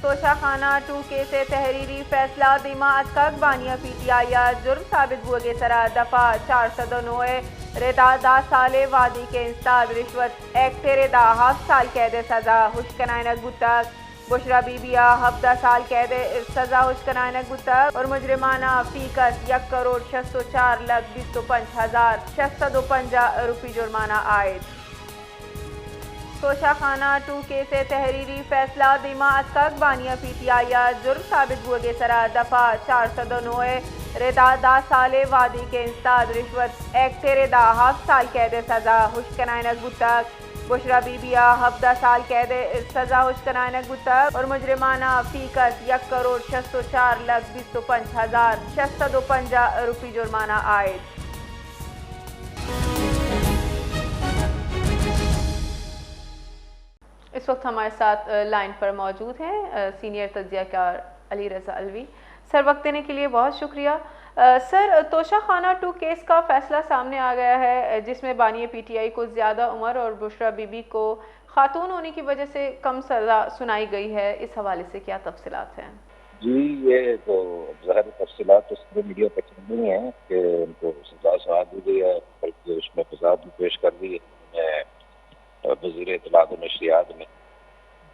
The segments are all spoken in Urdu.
توشہ خانہ 2 سے تحریری فیصلہ دیما ازکک بانیہ پی ٹی آئی جرم ثابت ہوئے سرا دفعہ 409 ردا 10 سال وادی کے انسداد رشوت ایکٹ ردا 7 سال قید سزا حشکنائنک بتک بشرا بی بیا 17 سال قید سزا حشکنائنک بتک اور مجرمانہ فی کس 1,604,25,650 روپی جرمانہ عائد توشہ خانہ 2 سے تحریری فیصلہ دیما ازکک بانیہ پی ٹی آئی جرم ثابت ہوئے سرا دفعہ 409 ردا 10 سال وادی کے انسداد رشوت ایکٹ ردا 7 سال قید سزا حشکنائنک بتک بشرا بی بیا 17 سال قید سزا حشکنائنک بتک اور مجرمانہ فی کس 1,604,25,650 روپی جرمانہ عائد اس وقت ہمارے ساتھ لائن پر موجود ہیں سینئر تجزیہ کار علی رضا الوی۔ سر وقت دینے کے لیے بہت شکریہ۔ سر توشہ خانہ 2 کیس کا فیصلہ سامنے آ گیا ہے جس میں بانیہ پی ٹی آئی کو زیادہ عمر اور بشرا بی بی کو خاتون ہونے کی وجہ سے کم سزا سنائی گئی ہے، اس حوالے سے کیا تفصیلات ہیں؟ جی یہ تو ظاہر تفصیلات اس میں میڈیا پہ چل رہی ہیں کہ ان کو سزا سنا دی گئی ہے، بلکہ اس میں وضاحت بھی پیش کر دی ہے۔ وزیر اطلاعات و نشریات میں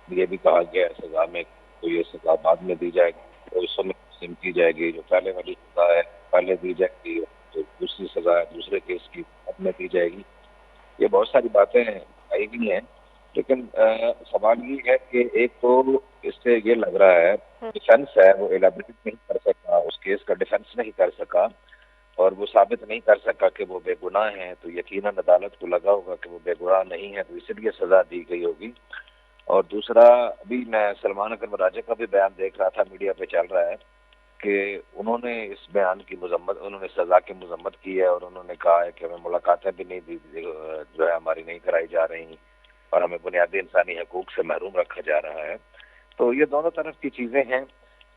یہ بھی کہا گیا ہے سزا میں تو یہ سزا بعد میں دی جائے گی، تو اس میں تقسیم کی جائے گی، جو پہلے والی سزا ہے پہلے دی جائے گی، جو دوسری سزا ہے دوسرے کیس کی بعد میں دی جائے گی۔ یہ بہت ساری باتیں آئی بھی ہیں، لیکن سوال یہ ہے کہ ایک تو اس سے یہ لگ رہا ہے ڈیفینس ہے وہ ایلیبریٹ نہیں کر سکا، اس کیس کا ڈیفینس نہیں کر سکا اور وہ ثابت نہیں کر سکا کہ وہ بے گناہ ہیں، تو یقیناً عدالت کو لگا ہوگا کہ وہ بے گناہ نہیں ہے، تو اسی لیے سزا دی گئی ہوگی۔ اور دوسرا ابھی میں سلمان اکرم راجہ کا بھی بیان دیکھ رہا تھا، میڈیا پہ چل رہا ہے کہ انہوں نے اس بیان کی مذمت، انہوں نے سزا کی مذمت کی ہے اور انہوں نے کہا ہے کہ ہمیں ملاقاتیں بھی نہیں دی جو ہے ہماری نہیں کرائی جا رہی اور ہمیں بنیادی انسانی حقوق سے محروم رکھا جا رہا ہے۔ تو یہ دونوں طرف کی چیزیں ہیں،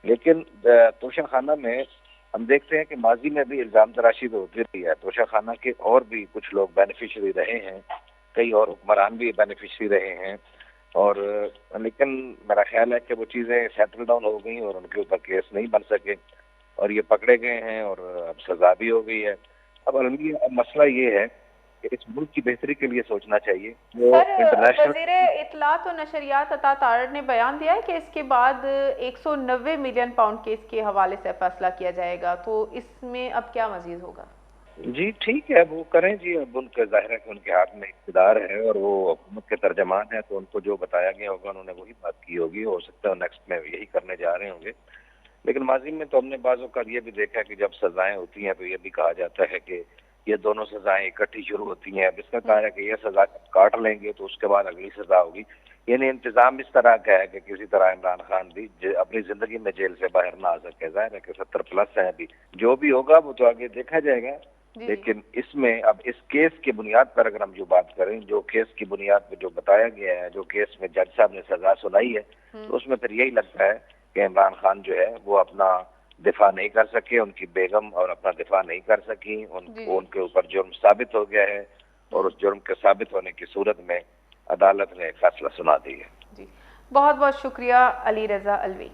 لیکن توشہ خانہ میں ہم دیکھتے ہیں کہ ماضی میں بھی الزام تراشی تو ہوتی رہی ہے، توشہ خانہ کے اور بھی کچھ لوگ بینیفیشری رہے ہیں، کئی اور حکمران بھی بینیفیشری رہے ہیں، اور لیکن میرا خیال ہے کہ وہ چیزیں سیٹل ڈاؤن ہو گئیں اور ان کے اوپر کیس نہیں بن سکے اور یہ پکڑے گئے ہیں اور اب سزا بھی ہو گئی ہے۔ اب مسئلہ یہ ہے کہ اس ملک کی بہتری کے لیے سوچنا چاہیے۔ وزیر اطلاعات و نشریات عطا تارڑ نے بیان دیا ہے کہ اس کے بعد 190 ملین پاؤنڈ کیس کے حوالے سے فیصلہ کیا جائے گا، تو اس میں اب کیا مزید ہوگا؟ جی ٹھیک ہے، وہ کریں جی، اب ان کے ظاہر ہے کہ ان کے ہاتھ میں اقتدار ہے اور وہ حکومت کے ترجمان ہیں، تو ان کو جو بتایا گیا ہوگا انہوں نے وہی بات کی ہوگی، ہو سکتا ہے نیکسٹ میں یہی کرنے جا رہے ہوں گے۔ لیکن ماضی میں تو ہم نے بعض اوقات یہ بھی دیکھا کہ جب سزائیں ہوتی ہیں تو یہ بھی کہا جاتا ہے کہ یہ دونوں سزائیں اکٹھی شروع ہوتی ہیں۔ اب اس کا کہا ہے کہ یہ سزا کاٹ لیں گے تو اس کے بعد اگلی سزا ہوگی، یعنی انتظام اس طرح کا ہے کہ کسی طرح عمران خان بھی اپنی زندگی میں جیل سے باہر نہ آ سکے۔ ظاہر ہے کہ 70+ ہیں ابھی، جو بھی ہوگا وہ تو آگے دیکھا جائے گا۔ لیکن اس میں اب اس کیس کی بنیاد پر اگر ہم جو بات کریں، جو کیس کی بنیاد پہ جو بتایا گیا ہے، جو کیس میں جج صاحب نے سزا سنائی ہے، تو اس میں پھر یہی لگتا ہے کہ عمران خان جو ہے وہ اپنا دفاع نہیں کر سکے، ان کی بیگم اور اپنا دفاع نہیں کر سکی، ان کے اوپر جرم ثابت ہو گیا ہے اور اس جرم کے ثابت ہونے کی صورت میں عدالت نے ایک فیصلہ سنا دی ہے۔ بہت بہت شکریہ علی رضا الوی۔